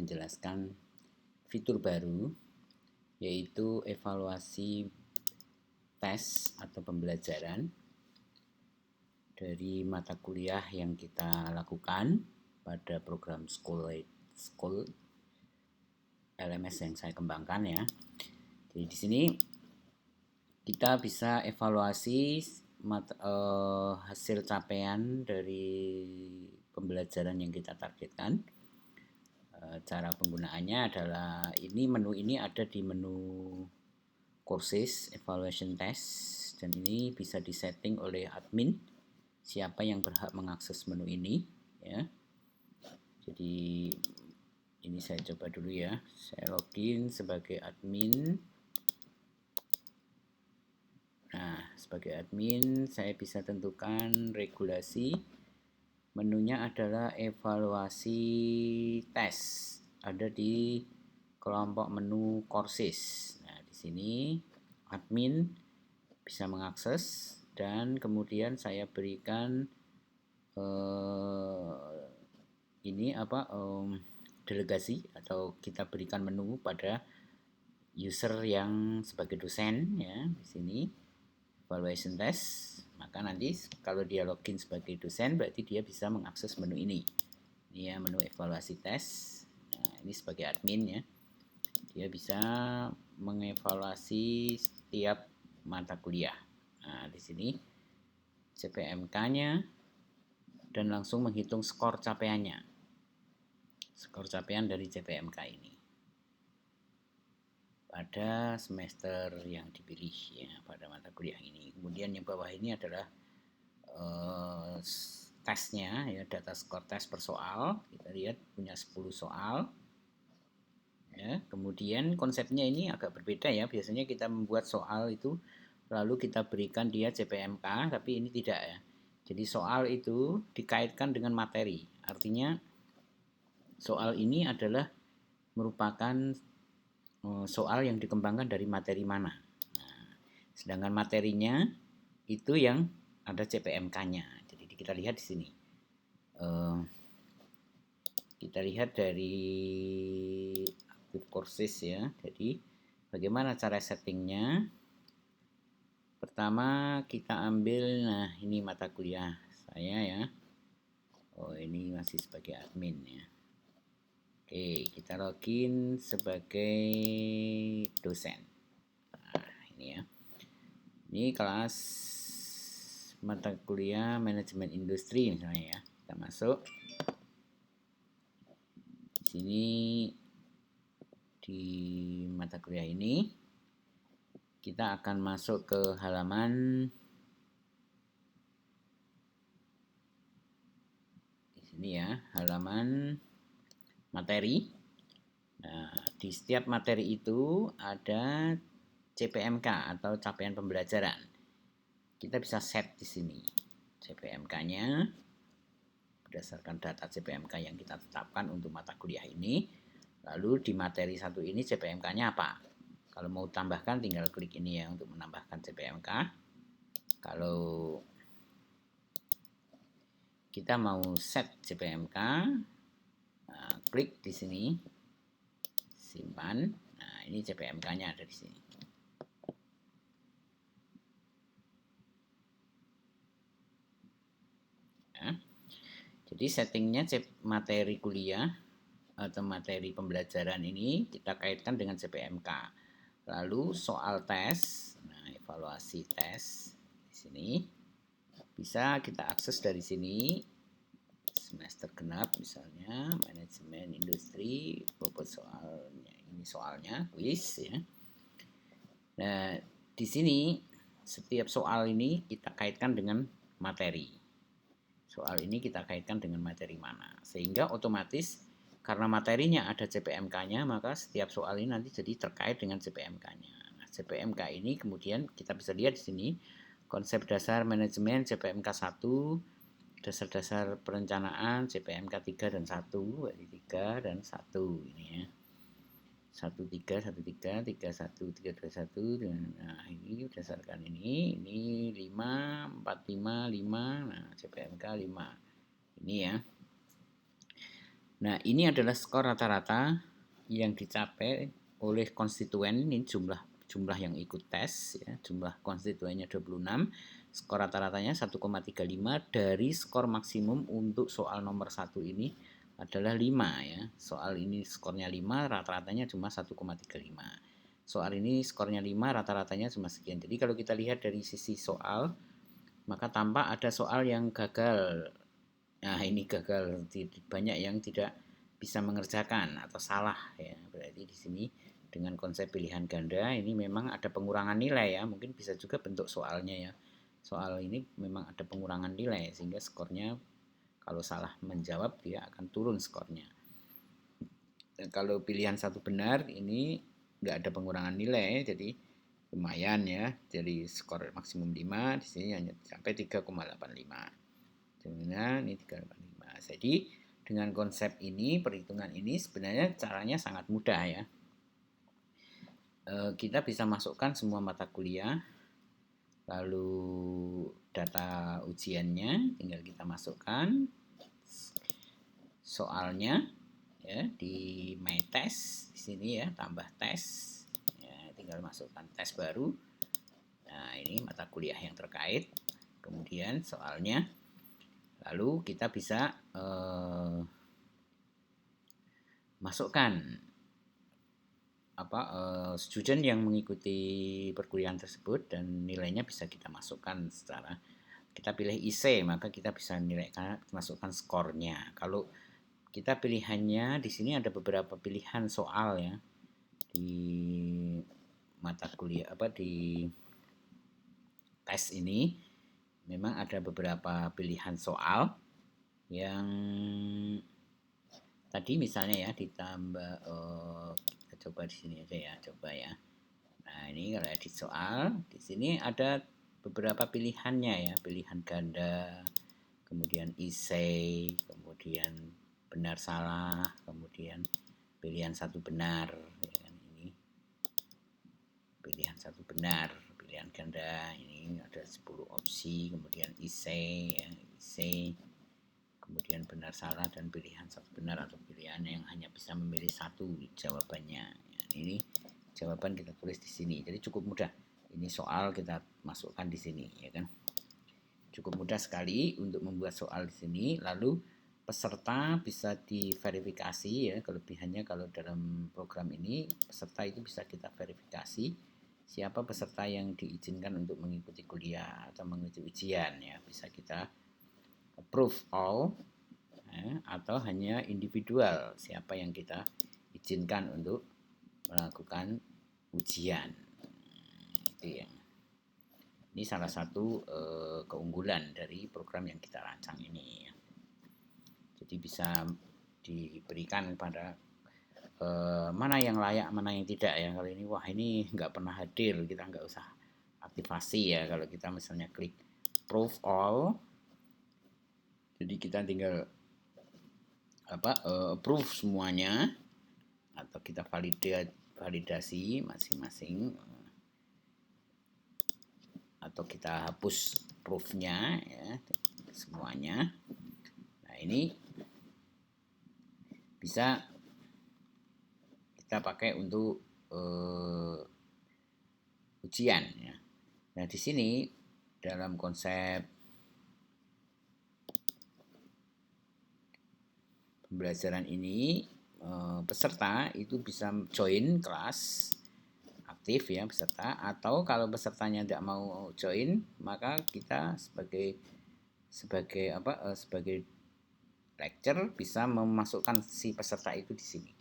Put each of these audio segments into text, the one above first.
menjelaskan fitur baru, yaitu evaluasi tes atau pembelajaran dari mata kuliah yang kita lakukan pada program School LMS yang saya kembangkan ya. Jadi di sini kita bisa evaluasi hasil capaian dari pembelajaran yang kita targetkan. Cara penggunaannya adalah menu ini ada di menu courses evaluation test, dan ini bisa disetting oleh admin siapa yang berhak mengakses menu ini ya. Jadi ini saya coba dulu ya, saya login sebagai admin. Nah, sebagai admin saya bisa tentukan regulasi. Menunya adalah evaluasi tes, ada di kelompok menu courses. Nah, di sini admin bisa mengakses, dan kemudian saya berikan delegasi, atau kita berikan menu pada user yang sebagai dosen ya. Di sini evaluation test, maka nanti kalau dia login sebagai dosen berarti dia bisa mengakses menu ini ya, menu evaluasi tes. Nah, ini sebagai admin ya, dia bisa mengevaluasi setiap mata kuliah. Nah, di sini CPMK-nya, dan langsung menghitung skor capaiannya, skor capaian dari CPMK ini pada semester yang dipilih ya, pada mata kuliah ini. Kemudian yang bawah ini adalah tesnya ya, data skor tes per soal. Kita lihat punya 10 soal ya. Kemudian konsepnya ini agak berbeda ya. Biasanya kita membuat soal itu lalu kita berikan dia CPMK, tapi ini tidak ya. Jadi soal itu dikaitkan dengan materi. Artinya soal ini adalah merupakan soal yang dikembangkan dari materi mana. Nah, sedangkan materinya itu yang ada CPMK-nya. Jadi kita lihat di sini. Kita lihat dari active courses ya. Jadi bagaimana cara settingnya? Pertama kita ambil, nah ini mata kuliah saya ya. Oh, ini masih sebagai admin ya. Oke, kita login sebagai dosen. Nah, ini ya. Ini kelas mata kuliah manajemen industri misalnya ya. Kita masuk. Di sini di mata kuliah ini kita akan masuk ke halaman di sini ya, halaman materi. Nah, di setiap materi itu ada CPMK atau capaian pembelajaran. Kita bisa set di sini CPMK-nya berdasarkan data CPMK yang kita tetapkan untuk mata kuliah ini. Lalu di materi satu ini CPMK-nya apa? Kalau mau tambahkan tinggal klik ini ya untuk menambahkan CPMK. Kalau kita mau set CPMK, nah, klik di sini, simpan. Nah, ini CPMK-nya ada di sini. Ya. Jadi settingnya materi kuliah atau materi pembelajaran ini kita kaitkan dengan CPMK. Lalu soal tes, nah evaluasi tes di sini bisa kita akses dari sini. Semester genap misalnya, manajemen industri, bobot soalnya, ini soalnya kuis ya. Nah, di sini setiap soal ini kita kaitkan dengan materi. Soal ini kita kaitkan dengan materi mana, sehingga otomatis karena materinya ada CPMK-nya, maka setiap soal ini nanti jadi terkait dengan CPMK-nya. Nah, CPMK ini kemudian kita bisa lihat di sini konsep dasar manajemen CPMK 1, dasar-dasar perencanaan CPMK 3 dan 1, 3 dan 1 ini ya. 13, 13, 31, 321, nah ini berdasarkan ini 5, 45, 5, nah CPMK 5 ini ya. Nah, ini adalah skor rata-rata yang dicapai oleh konstituen. Ini jumlah yang ikut tes ya, jumlah konstituennya 26, skor rata-ratanya 1,35 dari skor maksimum untuk soal nomor 1 ini adalah 5 ya. Soal ini skornya 5, rata-ratanya cuma 1,35. Soal ini skornya 5, rata-ratanya cuma sekian. Jadi kalau kita lihat dari sisi soal, maka tampak ada soal yang gagal. Nah, ini gagal, banyak yang tidak bisa mengerjakan atau salah ya. Berarti di sini dengan konsep pilihan ganda ini memang ada pengurangan nilai ya. Mungkin bisa juga bentuk soalnya ya. Soal ini memang ada pengurangan nilai sehingga skornya kalau salah menjawab dia akan turun skornya. Dan kalau pilihan satu benar ini nggak ada pengurangan nilai, jadi lumayan ya. Jadi skor maksimum 5, di sini hanya sampai 3,85. Dengan ini 3,85. Jadi dengan konsep ini, perhitungan ini sebenarnya caranya sangat mudah ya. Kita bisa masukkan semua mata kuliah, lalu data ujiannya tinggal kita masukkan, soalnya ya di my test di sini ya, tambah tes ya, tinggal masukkan tes baru. Nah, ini mata kuliah yang terkait, kemudian soalnya. Lalu kita bisa masukkan student yang mengikuti perkuliahan tersebut dan nilainya bisa kita masukkan secara, kita pilih IC maka kita bisa nilaikan, masukkan skornya. Kalau kita pilihannya di sini ada beberapa pilihan soal ya di mata kuliah di tes ini. Memang ada beberapa pilihan soal yang tadi misalnya ya ditambah, kita coba di sini aja ya, coba ya. Nah, ini kalau edit soal, di sini ada beberapa pilihannya ya, pilihan ganda, kemudian essay, kemudian benar salah, kemudian pilihan satu benar ya kan, ini pilihan satu benar, pilihan ganda ini ada 10 opsi, kemudian essay ya, essay, kemudian benar salah dan pilihan satu benar atau pilihan yang hanya bisa memilih satu jawabannya. Ya, ini jawaban kita tulis di sini. Jadi cukup mudah. Ini soal kita masukkan di sini ya kan. Cukup mudah sekali untuk membuat soal di sini. Lalu peserta bisa diverifikasi ya, kelebihannya kalau dalam program ini peserta itu bisa kita verifikasi siapa peserta yang diizinkan untuk mengikuti kuliah atau mengikuti ujian ya, bisa kita approve all ya, atau hanya individual siapa yang kita izinkan untuk melakukan ujian. Itu ya. Ini salah satu keunggulan dari program yang kita rancang ini ya. Jadi bisa diberikan pada mana yang layak, mana yang tidak ya. Kalau ini wah ini nggak pernah hadir, kita nggak usah aktifasi ya. Kalau kita misalnya klik approve all, jadi kita tinggal approve semuanya atau kita validasi masing-masing atau kita hapus proofnya ya semuanya. Nah, ini bisa kita pakai untuk ujian ya. Nah, di sini dalam konsep pembelajaran ini peserta itu bisa join kelas aktif ya peserta, atau kalau pesertanya tidak mau join maka kita sebagai lecturer bisa memasukkan si peserta itu di sini.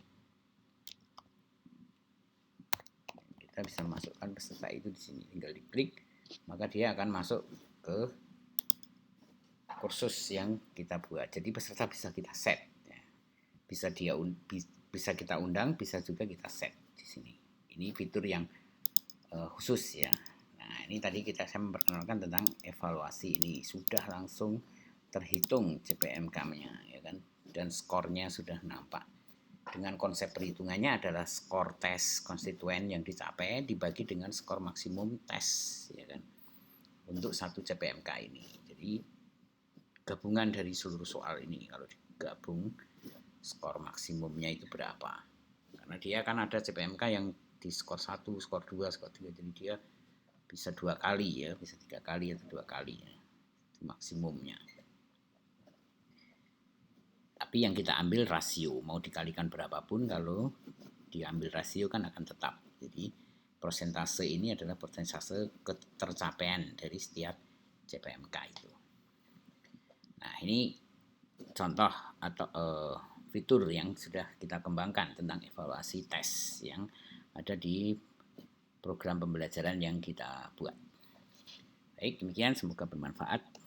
Kita bisa masukkan peserta itu di sini, tinggal diklik maka dia akan masuk ke kursus yang kita buat. Jadi peserta bisa kita set ya. Bisa kita undang, bisa juga kita set di sini. Ini fitur yang khusus ya. Nah, ini tadi saya memperkenalkan tentang evaluasi. Ini sudah langsung terhitung CPMK-nya ya kan, dan skornya sudah nampak. Dengan konsep perhitungannya adalah skor tes konstituen yang dicapai dibagi dengan skor maksimum tes ya kan, untuk satu CPMK ini. Jadi gabungan dari seluruh soal ini kalau digabung skor maksimumnya itu berapa. Karena dia kan ada CPMK yang di skor 1, skor 2, skor 3, jadi dia bisa 2 kali ya, bisa 3 kali atau 2 kali ya, itu maksimumnya. Tapi yang kita ambil rasio, mau dikalikan berapapun kalau diambil rasio kan akan tetap. Jadi persentase ini adalah persentase ketercapaian dari setiap CPMK itu. Nah, ini contoh atau fitur yang sudah kita kembangkan tentang evaluasi tes yang ada di program pembelajaran yang kita buat. Baik, demikian, semoga bermanfaat.